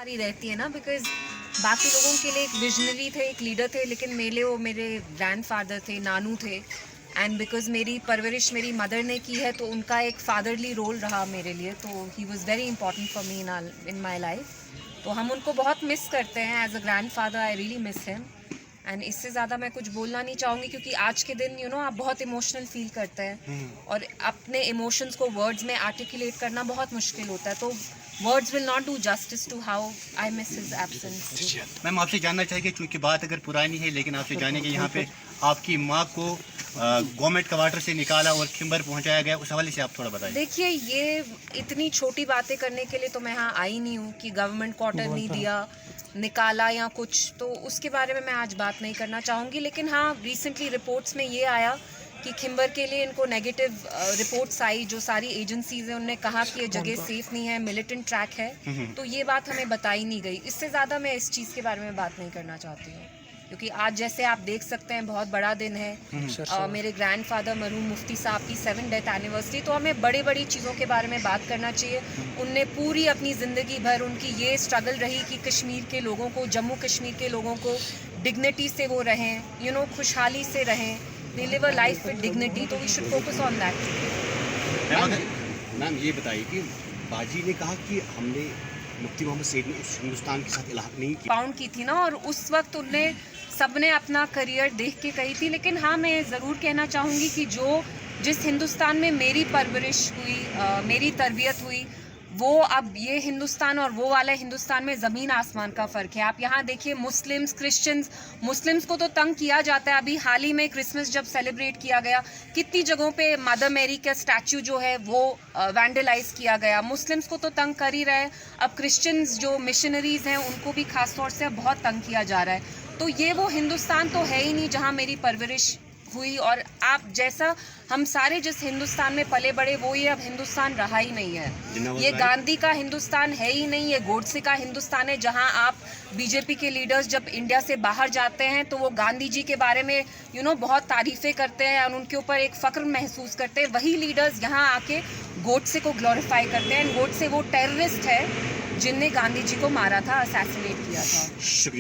सारी रहती है ना, बिकॉज बाकी लोगों के लिए एक विजनरी थे, एक लीडर थे, लेकिन मेरे लिए वो मेरे ग्रैंडफादर थे, नानू थे। एंड बिकॉज मेरी परवरिश मेरी मदर ने की है, तो उनका एक फादरली रोल रहा मेरे लिए, तो he was very important for me in my life. तो हम उनको बहुत मिस करते हैं as a grandfather, I really miss him. And इससे ज़्यादा मैं कुछ बोलना नहीं चाहूँगी, क्योंकि आज के दिन आप बहुत इमोशनल फील करते हैं और अपने इमोशंस को वर्ड्स में आर्टिकुलेट करना बहुत मुश्किल होता है, तो words will not do justice to how I miss his absence. Ma'am आपसे जानना चाहिए, चूँकि बात अगर पुरानी है, लेकिन आपसे जाने के यहाँ पे आपकी माँ को गवर्नमेंट क्वार्टर से निकाला और खिंबर पहुँचाया गया, उस हवाले से आप थोड़ा बताइए। देखिए, ये इतनी छोटी बातें करने के लिए तो मैं यहाँ आई नहीं हूँ कि गवर्नमेंट क्वार्टर नहीं दिया, निकाला या कुछ, तो उसके बारे में मैं आज बात नहीं करना चाहूँगी। लेकिन हाँ, रिसेंटली रिपोर्ट्स में ये आया कि खिंबर के लिए इनको नेगेटिव रिपोर्ट्स आई, जो सारी एजेंसीज हैं उन्होंने कहा कि ये जगह सेफ नहीं है, मिलिटेंट ट्रैक है, तो ये बात हमें बताई नहीं गई। इससे ज़्यादा मैं इस चीज़ के बारे में बात नहीं करना चाहती हूँ, क्योंकि आज जैसे आप देख सकते हैं बहुत बड़ा दिन है। मेरे ग्रैंडफादर मरहूम मुफ्ती साहब की 7th डेथ एनिवर्सरी, तो हमें बड़ी बड़ी चीज़ों के बारे में बात करना चाहिए। उनने पूरी अपनी ज़िंदगी भर, उनकी ये स्ट्रगल रही कि कश्मीर के लोगों को, जम्मू कश्मीर के लोगों को डिग्निटी से वो रहें, खुशहाली से रहें, they live a life with dignity, तो we should focus on that. Ma'am ये बताइए कि बाजी ने कहा कि हमने मुफ्ती मोहम्मद सईद ने हिंदुस्तान के साथ इलाहा नहीं किया, पाउंड की थी ना, और उस वक्त उनने सबने अपना करियर देख के कही थी। लेकिन हाँ, मैं ज़रूर कहना चाहूँगी कि जिस हिंदुस्तान में मेरी परवरिश हुई, मेरी तरबियत हुई, वो अब ये हिंदुस्तान और वो वाला हिंदुस्तान में ज़मीन आसमान का फ़र्क है। आप यहाँ देखिए, मुस्लिम्स को तो तंग किया जाता है। अभी हाल ही में क्रिसमस जब सेलिब्रेट किया गया, कितनी जगहों पे मदर मैरी का स्टैचू जो है वो वैंडलाइज किया गया। मुस्लिम्स को तो तंग कर ही रहा है, अब क्रिश्चियंस जो मिशनरीज़ हैं उनको भी ख़ास तौर से बहुत तंग किया जा रहा है। तो ये वो हिंदुस्तान तो है ही नहीं जहाँ मेरी परवरिश हुई, और आप जैसा हम सारे जिस हिंदुस्तान में पले बड़े, वो ये अब हिंदुस्तान रहा ही नहीं है। ये गांधी का हिंदुस्तान है ही नहीं, ये गोडसे का हिंदुस्तान है, जहां आप बीजेपी के लीडर्स जब इंडिया से बाहर जाते हैं तो वो गांधी जी के बारे में बहुत तारीफें करते हैं और उनके ऊपर एक फ़ख्र महसूस करते हैं। वही लीडर्स यहाँ आके गोडसे को ग्लोरीफाई करते हैं। गोडसे वो टेररिस्ट है जिनने गांधी जी को मारा था, असैसिनेट किया था। शुक्रिया।